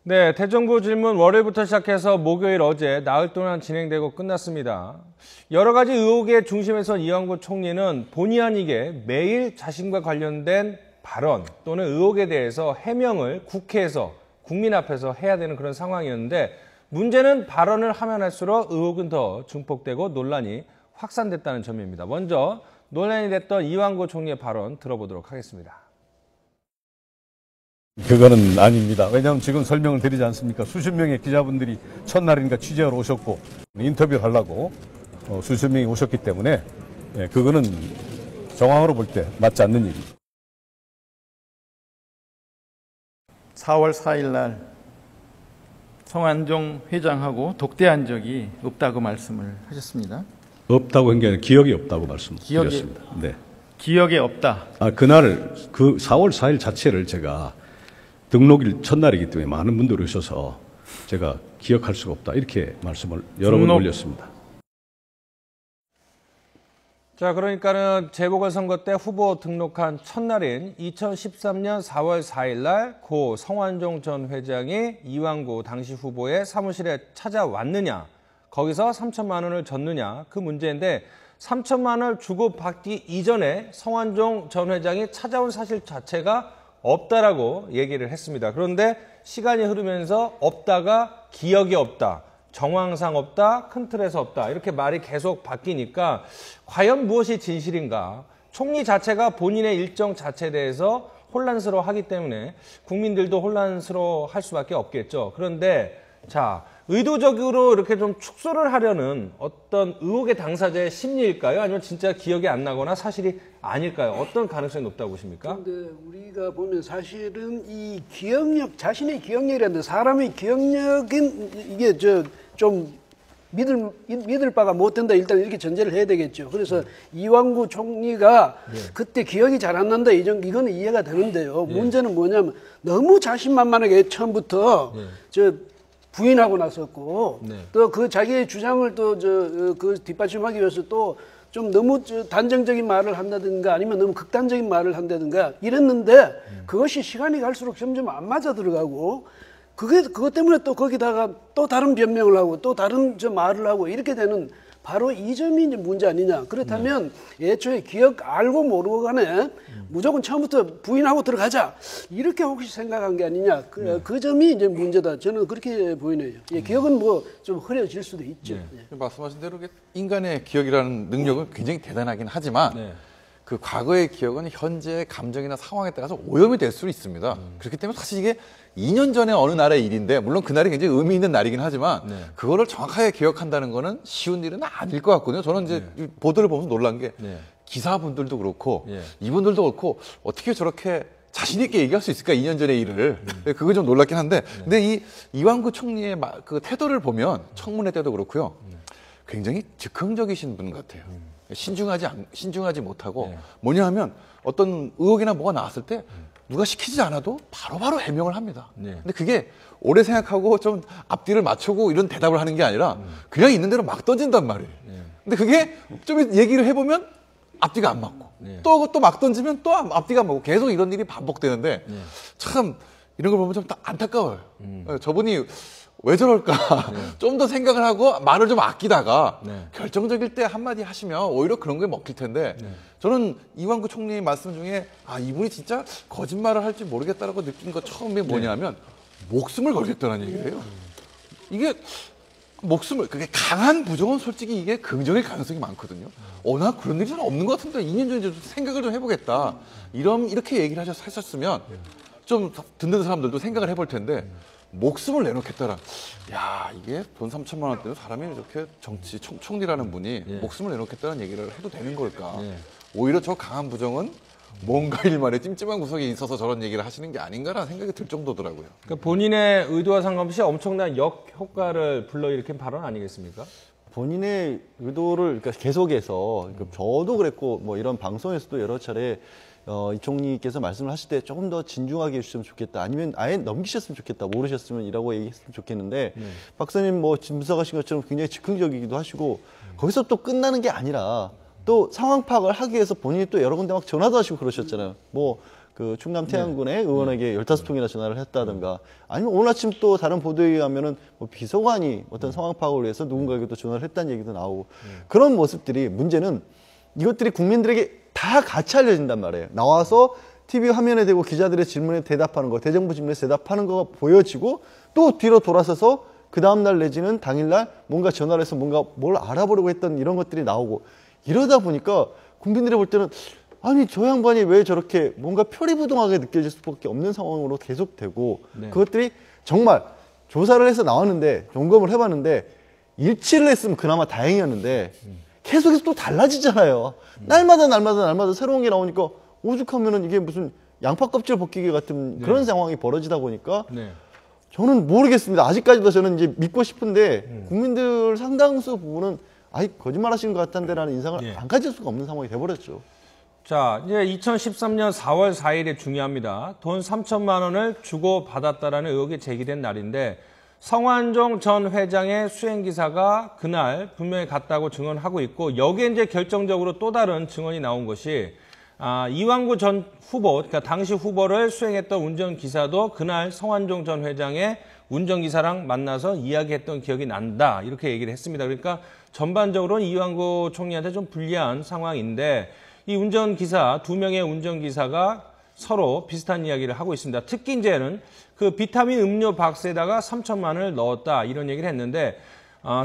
네, 대정부 질문 월요일부터 시작해서 목요일 어제 나흘 동안 진행되고 끝났습니다. 여러 가지 의혹의 중심에서 이완구 총리는 본의 아니게 매일 자신과 관련된 발언 또는 의혹에 대해서 해명을 국회에서 국민 앞에서 해야 되는 그런 상황이었는데 문제는 발언을 하면 할수록 의혹은 더 증폭되고 논란이 확산됐다는 점입니다. 먼저 논란이 됐던 이완구 총리의 발언 들어보도록 하겠습니다. 그거는 아닙니다. 왜냐하면 지금 설명을 드리지 않습니까? 수십 명의 기자분들이 첫날이니까 취재하러 오셨고 인터뷰를 하려고 수십 명이 오셨기 때문에 그거는 정황으로 볼 때 맞지 않는 일입니다. 4월 4일 날 성완종 회장하고 독대한 적이 없다고 말씀을 하셨습니다. 없다고 한 게 아니라 기억이 없다고 말씀드렸습니다. 네. 기억에 없다. 그날 그 4월 4일 자체를 제가 등록일 첫날이기 때문에 많은 분들이 오셔서 제가 기억할 수가 없다 이렇게 말씀을 여러 번 올렸습니다. 자, 그러니까는 재보궐선거 때 후보 등록한 첫날인 2013년 4월 4일 날 고 성완종 전 회장이 이완구 당시 후보의 사무실에 찾아왔느냐, 거기서 3천만 원을 줬느냐 그 문제인데 3천만 원을 주고받기 이전에 성완종 전 회장이 찾아온 사실 자체가 없다라고 얘기를 했습니다. 그런데 시간이 흐르면서 없다가 기억이 없다, 정황상 없다, 큰 틀에서 없다 이렇게 말이 계속 바뀌니까 과연 무엇이 진실인가? 총리 자체가 본인의 일정 자체에 대해서 혼란스러워하기 때문에 국민들도 혼란스러워할 수밖에 없겠죠. 그런데 자, 의도적으로 이렇게 좀 축소를 하려는 어떤 의혹의 당사자의 심리일까요? 아니면 진짜 기억이 안 나거나 사실이 아닐까요? 어떤 가능성이 높다고 보십니까? 그런데 우리가 보면 사실은 이 기억력, 자신의 기억력이라는데 사람의 기억력은 이게 좀 믿을 바가 못 된다. 일단 이렇게 전제를 해야 되겠죠. 그래서 이완구 총리가 그때 기억이 잘 안 난다. 이거는 이해가 되는데요. 문제는 뭐냐면 너무 자신만만하게 처음부터 부인하고 나섰고 또 그 자기의 주장을 또 그 뒷받침하기 위해서 또 좀 너무 단정적인 말을 한다든가 아니면 너무 극단적인 말을 한다든가 이랬는데 그것이 시간이 갈수록 점점 안 맞아 들어가고 그것 때문에 또 거기다가 또 다른 변명을 하고 또 다른 말을 하고 이렇게 되는 바로 이 점이 이제 문제 아니냐. 그렇다면 애초에 기억 알고 모르고 간에 무조건 처음부터 부인하고 들어가자. 이렇게 혹시 생각한 게 아니냐. 그 점이 이제 문제다. 저는 그렇게 보이네요. 기억은 뭐 좀 흐려질 수도 있죠. 말씀하신 대로 인간의 기억이라는 능력은 굉장히 대단하긴 하지만 그 과거의 기억은 현재의 감정이나 상황에 따라서 오염이 될 수 있습니다. 그렇기 때문에 사실 이게 2년 전에 어느 날의 일인데 물론 그날이 굉장히 의미 있는 날이긴 하지만 그거를 정확하게 기억한다는 거는 쉬운 일은 아닐 것 같거든요. 저는 이제 보도를 보면서 놀란 게 기사분들도 그렇고 이분들도 그렇고 어떻게 저렇게 자신 있게 얘기할 수 있을까 2년 전의 일을. 그거 좀 놀랍긴 한데 근데 이 이완구 총리의 그 태도를 보면 청문회 때도 그렇고요. 굉장히 즉흥적이신 분 같아요. 신중하지 못하고 뭐냐 하면 어떤 의혹이나 뭐가 나왔을 때 누가 시키지 않아도 바로바로 해명을 합니다. 근데 그게 오래 생각하고 좀 앞뒤를 맞추고 이런 대답을 하는 게 아니라 그냥 있는 대로 막 던진단 말이에요. 근데 그게 좀 얘기를 해보면 앞뒤가 안 맞고 또 막 던지면 또 앞뒤가 안 맞고 계속 이런 일이 반복되는데 참 이런 걸 보면 좀 안타까워요. 저분이 왜 저럴까? 좀 더 생각을 하고 말을 좀 아끼다가 결정적일 때 한마디 하시면 오히려 그런 게 먹힐 텐데 저는 이완구 총리 말씀 중에 이분이 진짜 거짓말을 할지 모르겠다라고 느낀 거 처음에 뭐냐면 목숨을 걸겠다는 얘기를 해요. 이게 그게 강한 부정은 솔직히 이게 긍정의 가능성이 많거든요. 나 그런 일이 좀 없는 것 같은데 2년 전에 좀 생각을 좀 해보겠다. 이렇게 얘기를 하셨으면 좀 듣는 사람들도 생각을 해볼 텐데 목숨을 내놓겠다라. 이게 돈 3천만 원 때문에 사람이 이렇게 총리라는 분이 목숨을 내놓겠다는 얘기를 해도 되는 걸까? 오히려 저 강한 부정은 뭔가 일만에 찜찜한 구석이 있어서 저런 얘기를 하시는 게 아닌가라는 생각이 들 정도더라고요. 그러니까 본인의 의도와 상관없이 엄청난 역효과를 불러일으킨 발언 아니겠습니까? 본인의 의도를 계속해서 저도 그랬고 뭐 이런 방송에서도 여러 차례 이 총리께서 말씀을 하실 때 조금 더 진중하게 해주셨으면 좋겠다. 아니면 아예 넘기셨으면 좋겠다. 모르셨으면 이라고 얘기했으면 좋겠는데 박사님 뭐 분석하신 것처럼 굉장히 즉흥적이기도 하시고 거기서 또 끝나는 게 아니라 또 상황 파악을 하기 위해서 본인이 또 여러 군데 막 전화도 하시고 그러셨잖아요. 뭐 그 충남 태안군의 의원에게 15통이나 전화를 했다든가 아니면 오늘 아침 또 다른 보도에 의하면은 뭐 비서관이 어떤 상황 파악을 위해서 누군가에게 또 전화를 했다는 얘기도 나오고 그런 모습들이 문제는 이것들이 국민들에게 다 같이 알려진단 말이에요. 나와서 TV 화면에 대고 기자들의 질문에 대답하는 거, 대정부 질문에 대답하는 거가 보여지고 또 뒤로 돌아서서 그 다음날 내지는 당일날 뭔가 전화를 해서 뭔가 뭘 알아보려고 했던 이런 것들이 나오고 이러다 보니까 국민들이 볼 때는 아니 저 양반이 왜 저렇게 뭔가 표리부동하게 느껴질 수밖에 없는 상황으로 계속되고 그것들이 정말 조사를 해서 나왔는데 점검을 해봤는데 일치를 했으면 그나마 다행이었는데 계속해서 또 달라지잖아요. 날마다 새로운 게 나오니까 오죽하면은 이게 무슨 양파 껍질 벗기기 같은 그런 상황이 벌어지다 보니까 저는 모르겠습니다. 아직까지도 저는 이제 믿고 싶은데 국민들 상당수 부분은 아이 거짓말하시는 것 같은데라는 인상을 안 가질 수가 없는 상황이 돼버렸죠. 자, 이제 2013년 4월 4일이 중요합니다. 돈 3천만 원을 주고 받았다라는 의혹이 제기된 날인데 성완종 전 회장의 수행기사가 그날 분명히 갔다고 증언하고 있고 여기에 이제 결정적으로 또 다른 증언이 나온 것이 이완구 전 후보, 그러니까 당시 후보를 수행했던 운전기사도 그날 성완종 전 회장의 운전기사랑 만나서 이야기했던 기억이 난다. 이렇게 얘기를 했습니다. 그러니까 전반적으로는 이완구 총리한테 좀 불리한 상황인데 이 운전기사, 2명의 운전기사가 서로 비슷한 이야기를 하고 있습니다. 특히 이제는 그 비타민 음료 박스에다가 3천만 원을 넣었다. 이런 얘기를 했는데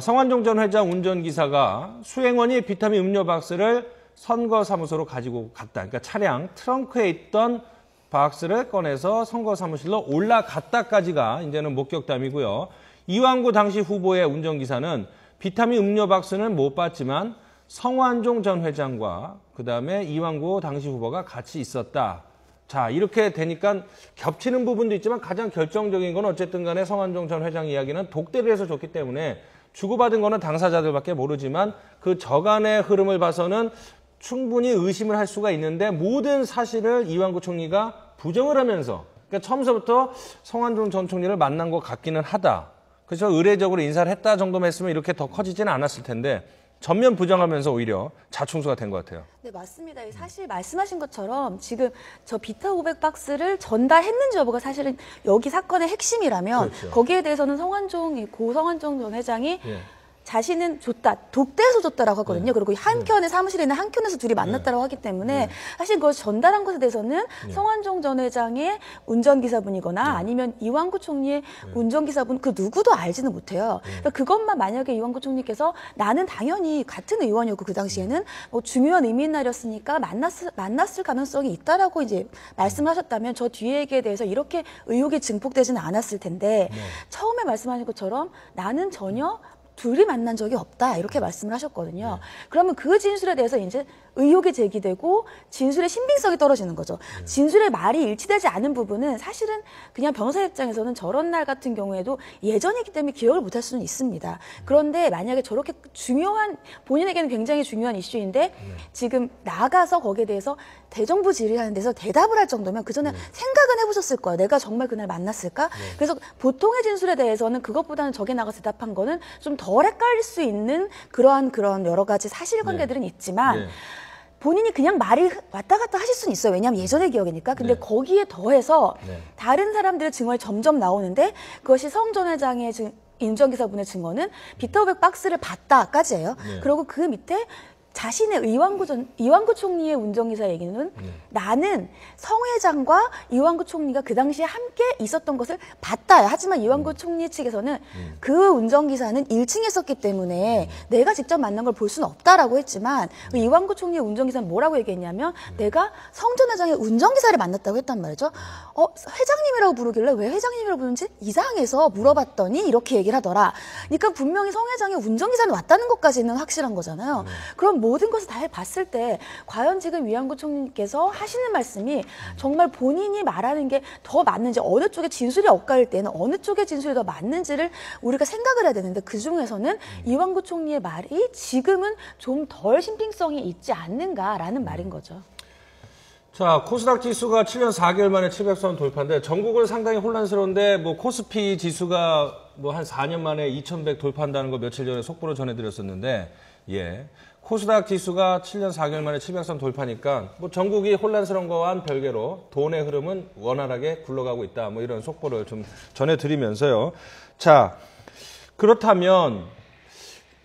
성완종 전 회장 운전기사가 수행원이 비타민 음료 박스를 선거사무소로 가지고 갔다. 그러니까 차량 트렁크에 있던 박스를 꺼내서 선거사무실로 올라갔다까지가 이제는 목격담이고요. 이완구 당시 후보의 운전기사는 비타민 음료 박스는 못 봤지만 성완종 전 회장과 그다음에 이완구 당시 후보가 같이 있었다. 자, 이렇게 되니까 겹치는 부분도 있지만 가장 결정적인 건 어쨌든 간에 성완종 전 회장 이야기는 독대를 해서 줬기 때문에 주고받은 거는 당사자들밖에 모르지만 그 저간의 흐름을 봐서는 충분히 의심을 할 수가 있는데 모든 사실을 이완구 총리가 부정을 하면서 그러니까 처음서부터 성완종 전 총리를 만난 것 같기는 하다. 그래서 의례적으로 인사를 했다 정도만 했으면 이렇게 더 커지지는 않았을 텐데 전면 부정하면서 오히려 자충수가 된 것 같아요. 네, 맞습니다. 사실 말씀하신 것처럼 지금 저 비타 500박스를 전달했는지 여부가 사실은 여기 사건의 핵심이라면 그렇죠. 거기에 대해서는 고 성완종 전 회장이 자신은 줬다, 독대해서 줬다라고 하거든요. 그리고 한켠에 사무실에 있는 한켠에서 둘이 만났다라고 하기 때문에 사실 그걸 전달한 것에 대해서는 성완종 전 회장의 운전기사분이거나 아니면 이완구 총리의 운전기사분 그 누구도 알지는 못해요. 그러니까 그것만 만약에 이완구 총리께서 나는 당연히 같은 의원이었고 그 당시에는 뭐 중요한 의미 있는 날이었으니까 만났을 가능성이 있다라고 이제 말씀하셨다면 저 뒤에 얘기에 대해서 이렇게 의혹이 증폭되지는 않았을 텐데 처음에 말씀하신 것처럼 나는 전혀 둘이 만난 적이 없다 이렇게 말씀을 하셨거든요. 그러면 그 진술에 대해서 이제 의혹이 제기되고 진술의 신빙성이 떨어지는 거죠. 진술의 말이 일치되지 않은 부분은 사실은 그냥 변호사 입장에서는 저런 날 같은 경우에도 예전이기 때문에 기억을 못할 수는 있습니다. 그런데 만약에 저렇게 중요한 본인에게는 굉장히 중요한 이슈인데 지금 나가서 거기에 대해서 대정부 질의하는 데서 대답을 할 정도면 그 전에 생각은 해보셨을 거예요. 내가 정말 그날 만났을까? 그래서 보통의 진술에 대해서는 그것보다는 저게 나가서 대답한 거는 좀 덜 헷갈릴 수 있는 그런 여러 가지 사실관계들은 있지만 본인이 그냥 말이 왔다 갔다 하실 수는 있어요. 왜냐하면 예전의 기억이니까. 근데 거기에 더해서 다른 사람들의 증언이 점점 나오는데 그것이 성 전 회장의 운전기사분의 증언은 비타 500 박스를 봤다까지예요. 그리고 그 밑에 자신의 이완구 총리의 운전기사 얘기는 나는 성 회장과 이완구 총리가 그 당시에 함께 있었던 것을 봤다. 하지만 이완구 총리 측에서는 그 운전기사는 1층에 있었기 때문에 내가 직접 만난 걸 볼 수는 없다라고 했지만 이완구 총리의 운전기사는 뭐라고 얘기했냐면 내가 성 전 회장의 운전기사를 만났다고 했단 말이죠. 회장님이라고 부르길래 왜 회장님이라고 부르는지 이상해서 물어봤더니 이렇게 얘기를 하더라. 그러니까 분명히 성 회장의 운전기사는 왔다는 것까지는 확실한 거잖아요. 그럼 모든 것을 다 해봤을 때 과연 지금 이완구 총리께서 하시는 말씀이 정말 본인이 말하는 게 더 맞는지 어느 쪽에 진술이 엇갈릴 때는 어느 쪽의 진술이 더 맞는지를 우리가 생각을 해야 되는데 그중에서는 이완구 총리의 말이 지금은 좀 덜 신빙성이 있지 않는가라는 말인 거죠. 자, 코스닥 지수가 7년 4개월 만에 700선 돌파인데 전국은 상당히 혼란스러운데 뭐 코스피 지수가 뭐 한 4년 만에 2100 돌파한다는 거 며칠 전에 속보로 전해드렸었는데 코스닥 지수가 7년 4개월 만에 700선 돌파니까 뭐 전국이 혼란스러운 거와는 별개로 돈의 흐름은 원활하게 굴러가고 있다. 뭐 이런 속보를 좀 전해드리면서요. 자, 그렇다면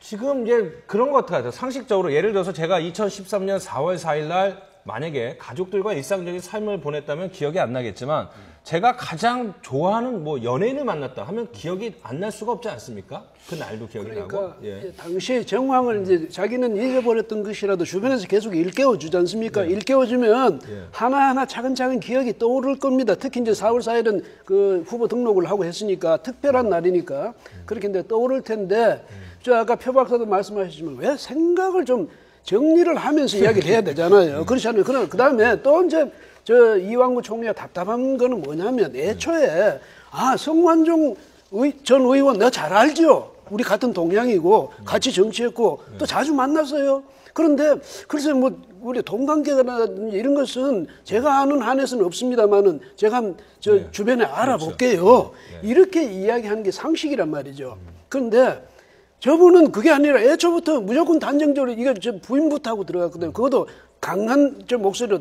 지금 이제 그런 것 같아요. 상식적으로 예를 들어서 제가 2013년 4월 4일 날 만약에 가족들과 일상적인 삶을 보냈다면 기억이 안 나겠지만 제가 가장 좋아하는 뭐 연예인을 만났다 하면 기억이 안 날 수가 없지 않습니까? 그 날도 기억이 그러니까 나고. 예. 당시의 정황을 이제 자기는 잊어버렸던 것이라도 주변에서 계속 일깨워 주지 않습니까? 일깨워주면 하나하나 차근차근 기억이 떠오를 겁니다. 특히 이제 4월 4일은 그 후보 등록을 하고 했으니까 특별한 날이니까 그렇게 이제 떠오를 텐데 저 아까 표 박사도 말씀하셨지만 왜 생각을 좀 정리를 하면서 이야기를 해야 되잖아요. 그렇지 않아요. 그러나 그 다음에 또 이제 저 이완구 총리가 답답한 거는 뭐냐면 애초에 성완종 전 의원 너 잘 알죠? 우리 같은 동양이고 같이 정치했고 또 자주 만났어요. 그런데 글쎄 뭐 우리 동관계라든지 이런 것은 제가 아는 한에서는 없습니다만은 제가 저 주변에 알아볼게요. 이렇게 이야기하는 게 상식이란 말이죠. 그런데 저분은 그게 아니라 애초부터 무조건 단정적으로 이거 저 부인부터 하고 들어갔거든요. 그것도 강한 저 목소리로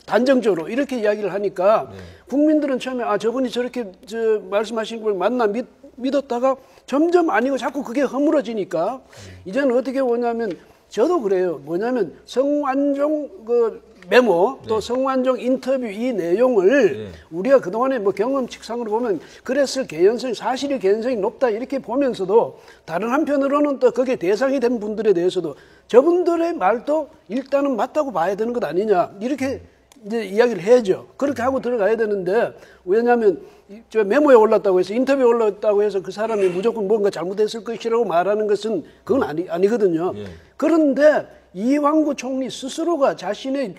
단정적으로 이렇게 이야기를 하니까 국민들은 처음에 저분이 저렇게 저 말씀하신 걸 맞나 믿었다가 점점 아니고 자꾸 그게 허물어지니까 이제는 어떻게 오냐면 저도 그래요. 뭐냐면 성완종 그 메모 또 성완종 인터뷰 이 내용을 우리가 그동안에 뭐 경험칙상으로 보면 그랬을 개연성이 사실의 개연성이 높다 이렇게 보면서도 다른 한편으로는 또 그게 대상이 된 분들에 대해서도 저분들의 말도 일단은 맞다고 봐야 되는 것 아니냐 이렇게 이제 이야기를 해야죠. 그렇게 하고 들어가야 되는데 왜냐하면 저 메모에 올랐다고 해서 인터뷰에 올랐다고 해서 그 사람이 무조건 뭔가 잘못했을 것이라고 말하는 것은 그건 아니거든요. 그런데 이완구 총리 스스로가 자신의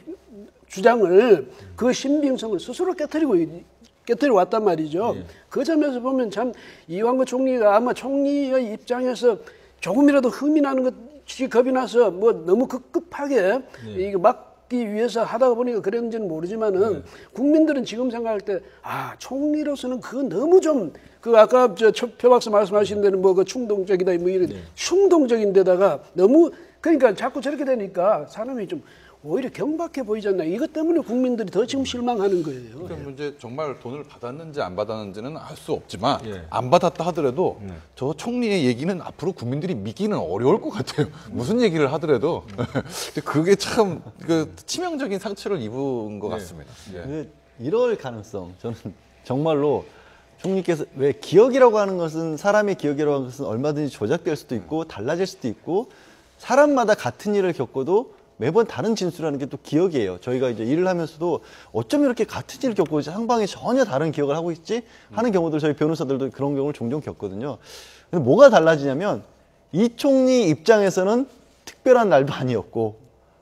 주장을 그 신빙성을 스스로 깨뜨려 왔단 말이죠. 그 점에서 보면 참 이완구 총리가 아마 총리의 입장에서 조금이라도 흠이 나는 것이 겁이 나서 뭐 너무 급하게 이거 막기 위해서 하다가 보니까 그랬는지는 모르지만은 국민들은 지금 생각할 때 총리로서는 그거 너무 좀 그 아까 저 표 박사 말씀하신 데는 뭐 그 충동적이다 뭐 이런 충동적인 데다가 너무 그러니까 자꾸 저렇게 되니까 사람이 좀 오히려 경박해 보이지 않나. 이것 때문에 국민들이 더 지금 실망하는 거예요. 그러니까 이제 정말 돈을 받았는지 안 받았는지는 알 수 없지만 안 받았다 하더라도 저 총리의 얘기는 앞으로 국민들이 믿기는 어려울 것 같아요. 무슨 얘기를 하더라도 그게 참 그 치명적인 상처를 입은 것 같습니다. 이럴 가능성 저는 정말로 총리께서 왜 기억이라고 하는 것은 사람의 기억이라고 하는 것은 얼마든지 조작될 수도 있고 달라질 수도 있고 사람마다 같은 일을 겪어도 매번 다른 진술하는 게 또 기억이에요. 저희가 이제 일을 하면서도 어쩜 이렇게 같은 일을 겪고 상방이 전혀 다른 기억을 하고 있지 하는 경우들 저희 변호사들도 그런 경우를 종종 겪거든요. 근데 뭐가 달라지냐면 이 총리 입장에서는 특별한 날도 아니었고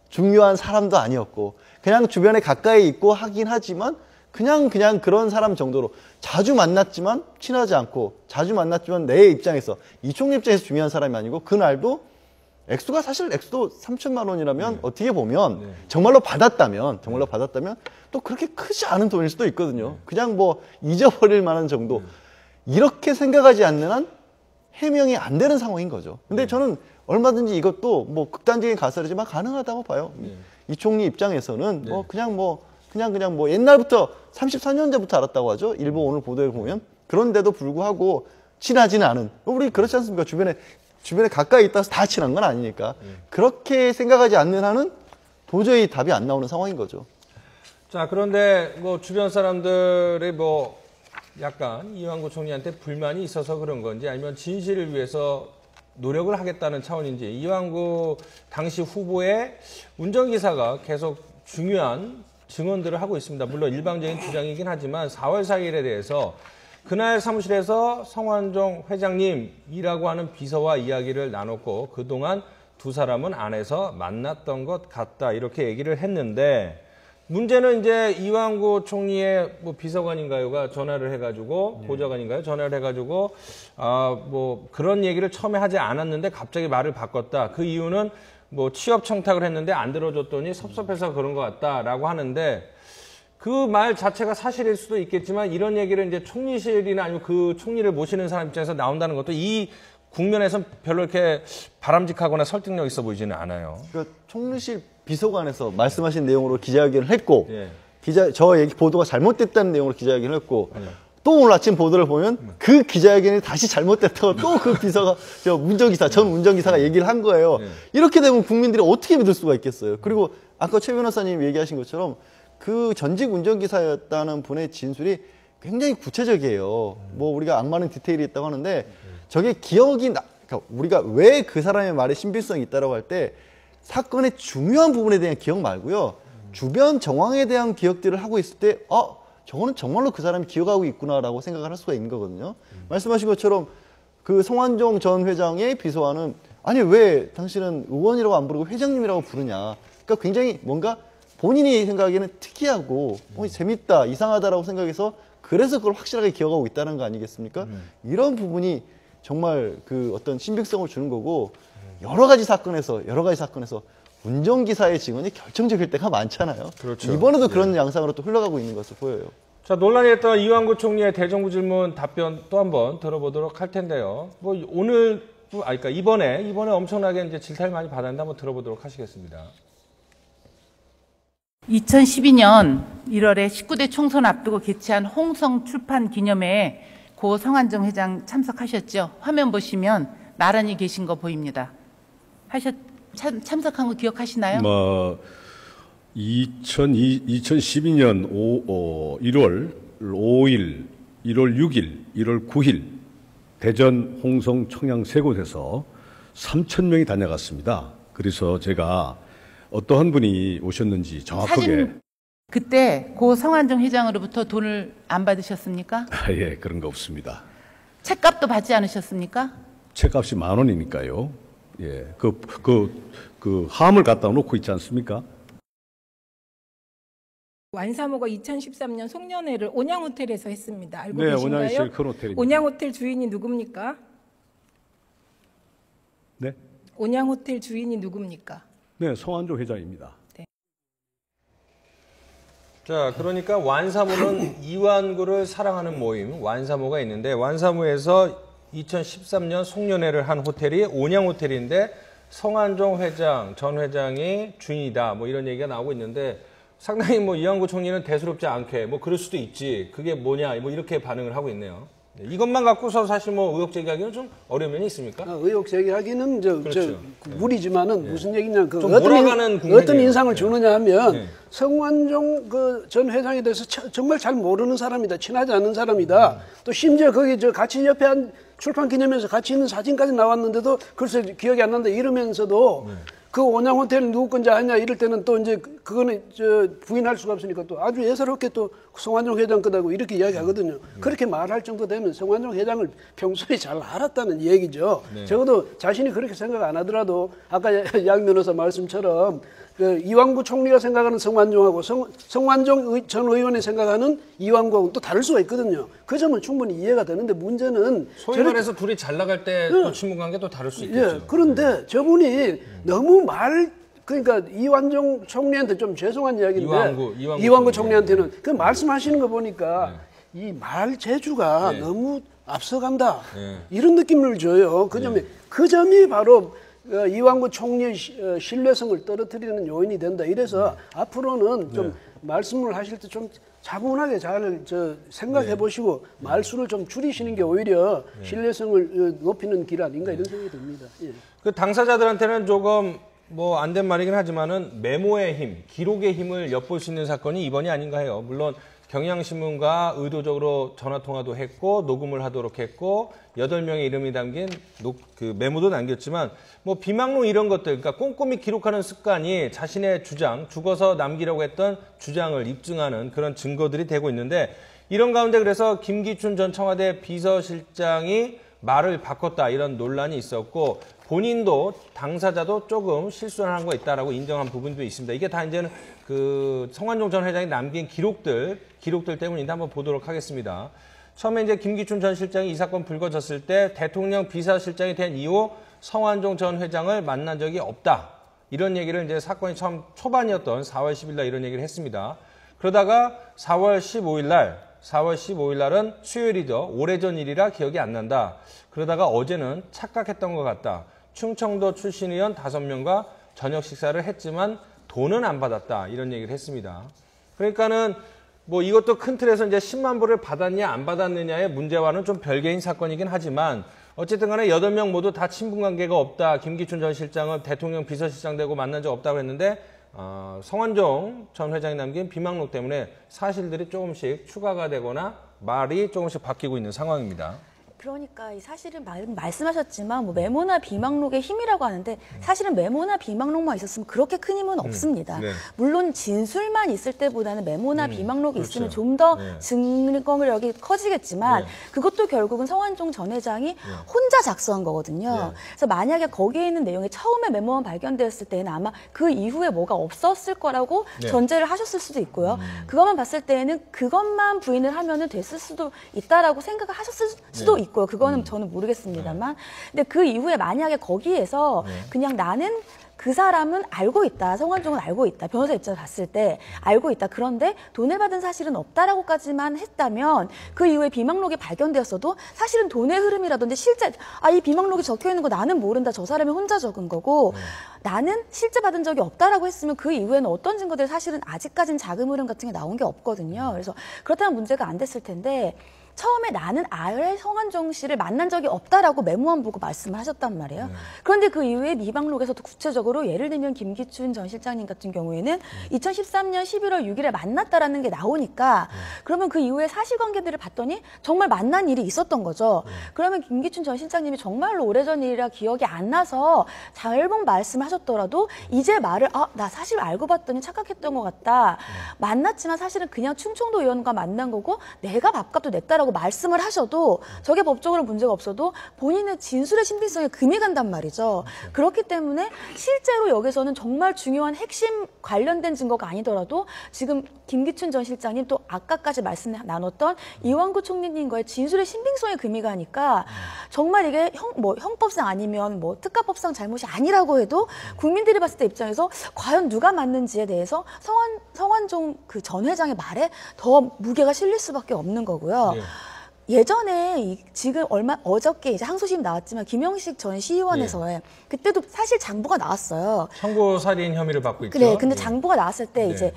중요한 사람도 아니었고 그냥 주변에 가까이 있고 하긴 하지만 그냥 그런 사람 정도로 자주 만났지만 친하지 않고 자주 만났지만 내 입장에서 이 총리 입장에서 중요한 사람이 아니고 그날도 액수가 사실 액수도 3천만 원이라면 어떻게 보면 정말로 받았다면 또 그렇게 크지 않은 돈일 수도 있거든요. 그냥 뭐 잊어버릴 만한 정도. 이렇게 생각하지 않는 한 해명이 안 되는 상황인 거죠. 근데 저는 얼마든지 이것도 뭐 극단적인 가설이지만 가능하다고 봐요. 이 총리 입장에서는 뭐 그냥 옛날부터 34년 전부터 알았다고 하죠. 일본 오늘 보도에 보면. 그런데도 불구하고 친하지는 않은. 우리 그렇지 않습니까? 주변에 가까이 있다서 다 친한 건 아니니까. 그렇게 생각하지 않는 한은 도저히 답이 안 나오는 상황인 거죠. 자, 그런데 뭐 주변 사람들의 뭐 약간 이완구 총리한테 불만이 있어서 그런 건지 아니면 진실을 위해서 노력을 하겠다는 차원인지 이완구 당시 후보의 운전기사가 계속 중요한 증언들을 하고 있습니다. 물론 일방적인 주장이긴 하지만 4월 4일에 대해서 그날 사무실에서 성완종 회장님이라고 하는 비서와 이야기를 나눴고 그동안 두 사람은 안에서 만났던 것 같다 이렇게 얘기를 했는데 문제는 이제 이완구 총리의 뭐 비서관인가요가 전화를 해가지고 보좌관인가요? 전화를 해가지고 뭐 그런 얘기를 처음에 하지 않았는데 갑자기 말을 바꿨다. 그 이유는 뭐 취업 청탁을 했는데 안 들어줬더니 섭섭해서 그런 것 같다라고 하는데 그 말 자체가 사실일 수도 있겠지만 이런 얘기를 이제 총리실이나 아니면 그 총리를 모시는 사람 입장에서 나온다는 것도 이 국면에선 별로 이렇게 바람직하거나 설득력 있어 보이지는 않아요. 그러니까 총리실 비서관에서 말씀하신 내용으로 기자회견을 했고 예. 저 얘기 보도가 잘못됐다는 내용으로 기자회견을 했고 또 오늘 아침 보도를 보면 그 기자회견이 다시 잘못됐다고 또 그 비서가 전 운전기사가 얘기를 한 거예요. 이렇게 되면 국민들이 어떻게 믿을 수가 있겠어요. 그리고 아까 최 변호사님 얘기하신 것처럼 그 전직 운전기사였다는 분의 진술이 굉장히 구체적이에요. 뭐 우리가 악마는 디테일이 있다고 하는데 저게 그러니까 우리가 왜 그 사람의 말에 신빙성이 있다라고 할 때 사건의 중요한 부분에 대한 기억 말고요. 주변 정황에 대한 기억들을 하고 있을 때 저거는 정말로 그 사람이 기억하고 있구나라고 생각을 할 수가 있는 거거든요. 말씀하신 것처럼 그 송환종 전 회장의 비서관은 아니 왜 당신은 의원이라고 안 부르고 회장님이라고 부르냐. 그러니까 굉장히 뭔가 본인이 생각하기에는 특이하고 재밌다, 이상하다라고 생각해서 그래서 그걸 확실하게 기억하고 있다는 거 아니겠습니까? 이런 부분이 정말 그 어떤 신빙성을 주는 거고 여러 가지 사건에서 운전기사의 증언이 결정적일 때가 많잖아요. 그렇죠. 이번에도 그런 양상으로 또 흘러가고 있는 것으로 보여요. 자, 논란이 됐던 이완구 총리의 대정부 질문 답변 또 한번 들어보도록 할 텐데요. 뭐 그러니까 이번에 엄청나게 이제 질타를 많이 받았는데 한번 들어보도록 하시겠습니다. 2012년 1월에 19대 총선 앞두고 개최한 홍성 출판 기념회에 고 성환종 회장 참석하셨죠? 화면 보시면 나란히 계신 거 보입니다. 참석한 거 기억하시나요? 2012년 1월 5일, 1월 6일, 1월 9일 대전, 홍성, 청양 세 곳에서 3,000명이 다녀갔습니다. 그래서 제가 어떠한 분이 오셨는지 정확하게 사진 그때 고 성환종 회장으로부터 돈을 안 받으셨습니까? 예, 그런 거 없습니다. 책값도 받지 않으셨습니까? 책값이 10,000원이니까요. 예, 그 함을 갖다 놓고 있지 않습니까? 완사모가 2013년 송년회를 온양호텔에서 했습니다. 알고 네, 계신가요? 온양이 제일 큰 호텔입니다. 온양호텔 주인이 누굽니까? 네, 온양호텔 주인이 누굽니까? 네, 성환종 회장입니다. 자, 그러니까 완사모는 이완구를 사랑하는 모임 완사모가 있는데 완사모에서 2013년 송년회를 한 호텔이 온양호텔인데 성환종 회장, 전 회장이 주인이다. 뭐 이런 얘기가 나오고 있는데 상당히 뭐 이완구 총리는 대수롭지 않게 뭐 그럴 수도 있지. 그게 뭐냐. 뭐 이렇게 반응을 하고 있네요. 이것만 갖고서 사실 뭐 의혹 제기하기는 좀 어려운 면이 있습니까? 의혹 제기하기는 그렇죠. 무리지만은 무슨 얘기냐 그 몰아가는 어떤 인상을 주느냐 하면 네. 성환종 그 전 회장에 대해서 정말 잘 모르는 사람이다, 친하지 않은 사람이다. 또 심지어 거기 같이 옆에 한 출판 기념회에서 같이 있는 사진까지 나왔는데도 글쎄 기억이 안 난다 이러면서도. 그 온양호텔 누구 건지 아냐 이럴 때는 또 이제 그거는 부인할 수가 없으니까 또 아주 예사롭게 또 성환종 회장 거다고 이렇게 이야기하거든요. 그렇게 말할 정도 되면 성환종 회장을 평소에 잘 알았다는 얘기죠. 네. 적어도 자신이 그렇게 생각 안 하더라도 아까 양 변호사 말씀처럼 그 이완구 총리가 생각하는 성환종하고 성환종 전 의원이 생각하는 이완구하고 또 다를 수가 있거든요. 그 점은 충분히 이해가 되는데 문제는 소위 말해서 둘이 잘 나갈 때 또 친분 관계 또 다를 수 있겠죠. 예, 그런데 저분이 너무 그러니까 이완종 총리한테 좀 죄송한 이야기인데 이완구 총리한테는 그 말씀하시는 거 보니까 이 말 재주가 너무 앞서간다 이런 느낌을 줘요. 그 점이 바로 이완구 총리의 신뢰성을 떨어뜨리는 요인이 된다. 이래서 앞으로는 좀 말씀을 하실 때 좀 차분하게 잘 생각해 보시고 말수를 좀 줄이시는 게 오히려 신뢰성을 높이는 길 아닌가 이런 생각이 듭니다. 예. 그 당사자들한테는 조금 뭐 안 된 말이긴 하지만은 메모의 힘, 기록의 힘을 엿볼 수 있는 사건이 이번이 아닌가 해요. 물론 경향신문과 의도적으로 전화통화도 했고 녹음을 하도록 했고 8명의 이름이 담긴 그 메모도 남겼지만 뭐 비망록 이런 것들, 그러니까 꼼꼼히 기록하는 습관이 자신의 주장, 죽어서 남기려고 했던 주장을 입증하는 그런 증거들이 되고 있는데 이런 가운데 그래서 김기춘 전 청와대 비서실장이 말을 바꿨다 이런 논란이 있었고 본인도 당사자도 조금 실수를 한 거 있다라고 인정한 부분도 있습니다. 이게 다 이제는 그 성환종 전 회장이 남긴 기록들 때문인데 한번 보도록 하겠습니다. 처음에 이제 김기춘 전 실장이 이 사건 불거졌을 때 대통령 비서실장이 된 이후 성환종 전 회장을 만난 적이 없다. 이런 얘기를 이제 사건이 처음 초반이었던 4월 10일 날 이런 얘기를 했습니다. 그러다가 4월 15일 날 4월 15일 날은 수요일이죠. 오래전 일이라 기억이 안 난다. 그러다가 어제는 착각했던 것 같다. 충청도 출신 의원 5명과 저녁 식사를 했지만 돈은 안 받았다. 이런 얘기를 했습니다. 그러니까는 뭐 이것도 큰 틀에서 이제 10만 불을 받았냐 안 받았느냐의 문제와는 좀 별개인 사건이긴 하지만 어쨌든 간에 8명 모두 다 친분관계가 없다. 김기춘 전 실장은 대통령 비서실장 되고 만난 적 없다고 했는데 성완종 전 회장이 남긴 비망록 때문에 사실들이 조금씩 추가가 되거나 말이 조금씩 바뀌고 있는 상황입니다. 그러니까 이 사실은 말씀하셨지만 뭐 메모나 비망록의 힘이라고 하는데 사실은 메모나 비망록만 있었으면 그렇게 큰 힘은 없습니다. 네. 물론 진술만 있을 때보다는 메모나 비망록이 그렇죠. 있으면 좀 더 네. 증거력이 커지겠지만 네. 그것도 결국은 성완종 전 회장이 혼자 작성한 거거든요. 그래서 만약에 거기에 있는 내용이 처음에 메모만 발견되었을 때는 아마 그 이후에 뭐가 없었을 거라고 전제를 하셨을 수도 있고요. 그것만 봤을 때에는 그것만 부인을 하면은 됐을 수도 있다라고 생각을 하셨을 수도 있고 그거는 저는 모르겠습니다만. 근데 그 이후에 만약에 거기에서 그냥 나는 그 사람은 알고 있다. 성완종은 알고 있다. 변호사 입장에서 봤을 때 알고 있다. 그런데 돈을 받은 사실은 없다라고까지만 했다면 그 이후에 비망록이 발견되었어도 사실은 돈의 흐름이라든지 실제 이 비망록이 적혀 있는 거 나는 모른다. 저 사람이 혼자 적은 거고 나는 실제 받은 적이 없다라고 했으면 그 이후에는 어떤 증거들이 사실은 아직까지는 자금 흐름 같은 게 나온 게 없거든요. 그래서 그렇다면 문제가 안 됐을 텐데 처음에 나는 아예 성완종 씨를 만난 적이 없다라고 메모만 보고 말씀을 하셨단 말이에요. 그런데 그 이후에 비방록에서도 구체적으로 예를 들면 김기춘 전 실장님 같은 경우에는 2013년 11월 6일에 만났다라는 게 나오니까 그러면 그 이후에 사실관계들을 봤더니 정말 만난 일이 있었던 거죠. 그러면 김기춘 전 실장님이 정말로 오래전 일이라 기억이 안 나서 잘못 말씀하셨더라도 이제 말을 나 사실 알고 봤더니 착각했던 것 같다. 만났지만 사실은 그냥 충청도 의원과 만난 거고 내가 밥값도 냈다라고 말씀을 하셔도 저게 법적으로 문제가 없어도 본인의 진술의 신빙성에 금이 간단 말이죠. 그렇기 때문에 실제로 여기서는 정말 중요한 핵심 관련된 증거가 아니더라도 지금 김기춘 전 실장님 또 아까까지 말씀 나눴던 이완구 총리님과의 진술의 신빙성에 금이 가니까 정말 이게 형법상 아니면 뭐 특가법상 잘못이 아니라고 해도 국민들이 봤을 때 입장에서 과연 누가 맞는지에 대해서 성완종 그 전 회장의 말에 더 무게가 실릴 수밖에 없는 거고요. 예전에 지금 어저께 이제 항소심 나왔지만 김영식 전 시의원에서의 그때도 사실 장부가 나왔어요. 청부살인 혐의를 받고 있죠. 그래, 근데 장부가 나왔을 때 이제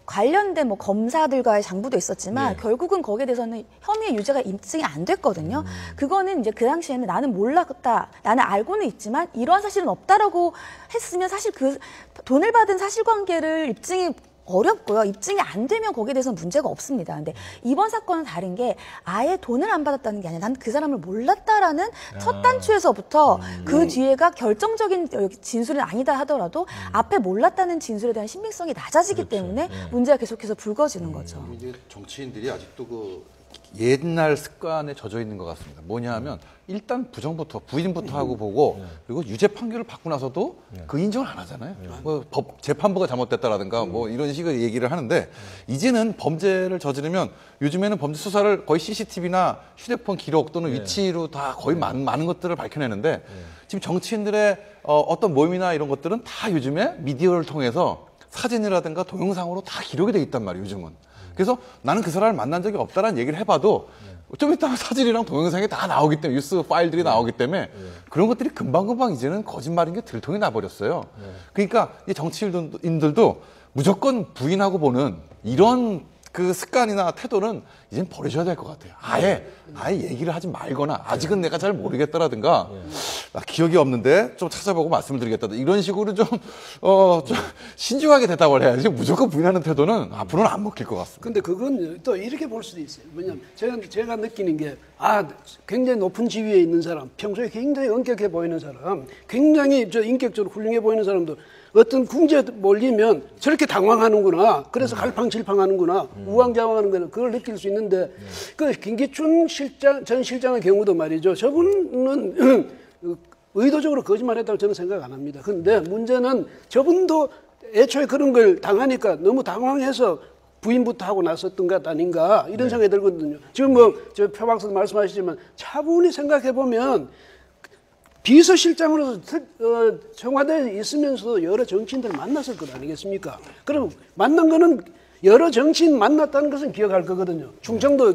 관련된 뭐 검사들과의 장부도 있었지만 결국은 거기에 대해서는 혐의의 유죄가 입증이 안 됐거든요. 그거는 이제 그 당시에는 나는 몰랐다, 나는 알고는 있지만 이러한 사실은 없다라고 했으면 사실 그 돈을 받은 사실관계를 입증이 어렵고요. 입증이 안 되면 거기에 대해서는 문제가 없습니다. 근데 이번 사건은 다른 게 아예 돈을 안 받았다는 게 아니라 난 그 사람을 몰랐다라는 첫 단추에서부터 그 뒤에가 결정적인 진술은 아니다 하더라도 앞에 몰랐다는 진술에 대한 신빙성이 낮아지기 때문에 문제가 계속해서 불거지는 거죠. 이제 정치인들이 아직도 그 옛날 습관에 젖어 있는 것 같습니다. 뭐냐 하면 일단 부인부터 하고 보고 그리고 유죄 판결을 받고 나서도 그 인정을 안 하잖아요. 뭐 재판부가 잘못됐다라든가 뭐 이런 식의 얘기를 하는데 이제는 범죄를 저지르면 요즘에는 범죄 수사를 거의 CCTV나 휴대폰 기록 또는 위치로 다 거의 많은 것들을 밝혀내는데 지금 정치인들의 어떤 모임이나 이런 것들은 다 요즘에 미디어를 통해서 사진이라든가 동영상으로 다 기록이 돼 있단 말이에요, 요즘은. 그래서 나는 그 사람을 만난 적이 없다라는 얘기를 해봐도 좀 이따 사진이랑 동영상이 다 나오기 때문에 뉴스 파일들이 나오기 때문에 그런 것들이 금방금방 이제는 거짓말인 게 들통이 나버렸어요. 그러니까 이 정치인들도 무조건 부인하고 보는 이런 그 습관이나 태도는 이젠 버리셔야 될 것 같아요. 아예 얘기를 하지 말거나 아직은 내가 잘 모르겠다라든가 기억이 없는데 좀 찾아보고 말씀을 드리겠다. 이런 식으로 좀 신중하게 대답을 해야지 무조건 부인하는 태도는 앞으로는 안 먹힐 것 같습니다. 근데 그건 또 이렇게 볼 수도 있어요. 뭐냐면 제가 느끼는 게 굉장히 높은 지위에 있는 사람, 평소에 굉장히 엄격해 보이는 사람, 굉장히 인격적으로 훌륭해 보이는 사람도 어떤 궁지에 몰리면 저렇게 당황하는구나. 그래서 갈팡질팡하는구나. 우왕좌왕하는구나. 그걸 느낄 수 있는데 그 김기춘 전 실장의 경우도 말이죠. 저분은 의도적으로 거짓말했다고 저는 생각 안 합니다. 그런데 문제는 저분도 애초에 그런 걸 당하니까 너무 당황해서 부인부터 하고 나섰던 것 아닌가 이런 생각이 들거든요. 지금 저 표 박사도 말씀하시지만 차분히 생각해 보면 비서실장으로서 청와대에 있으면서도 여러 정치인들 만났을 것 아니겠습니까? 그럼 만난 거는 여러 정치인 만났다는 것은 기억할 거거든요. 충청도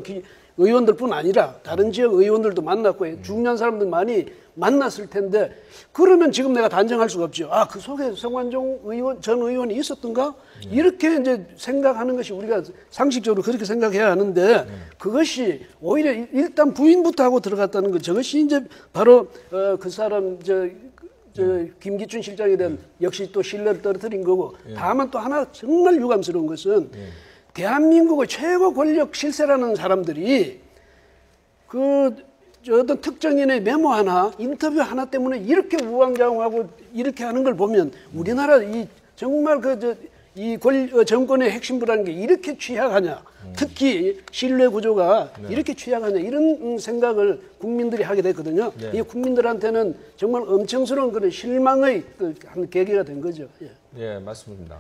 의원들뿐 아니라 다른 지역 의원들도 만났고 중요한 사람들 많이 만났을 텐데 그러면 지금 내가 단정할 수가 없죠. 아, 그 속에 성완종 전 의원이 있었던가? 이렇게 이제 생각하는 것이 우리가 상식적으로 그렇게 생각해야 하는데 그것이 오히려 일단 부인부터 하고 들어갔다는 것, 저것이 이제 바로 그 사람 김기춘 실장에 대한 역시 또 신뢰를 떨어뜨린 거고. 다만 또 하나 정말 유감스러운 것은 대한민국의 최고 권력 실세라는 사람들이 어떤 특정인의 메모 하나, 인터뷰 하나 때문에 이렇게 우왕좌왕하고 이렇게 하는 걸 보면 우리나라 정말 정권의 핵심부라는 게 이렇게 취약하냐, 특히 신뢰 구조가 이렇게 취약하냐, 이런 생각을 국민들이 하게 됐거든요. 이 국민들한테는 정말 엄청스러운 그런 실망의 한 계기가 된 거죠. 예, 맞습니다.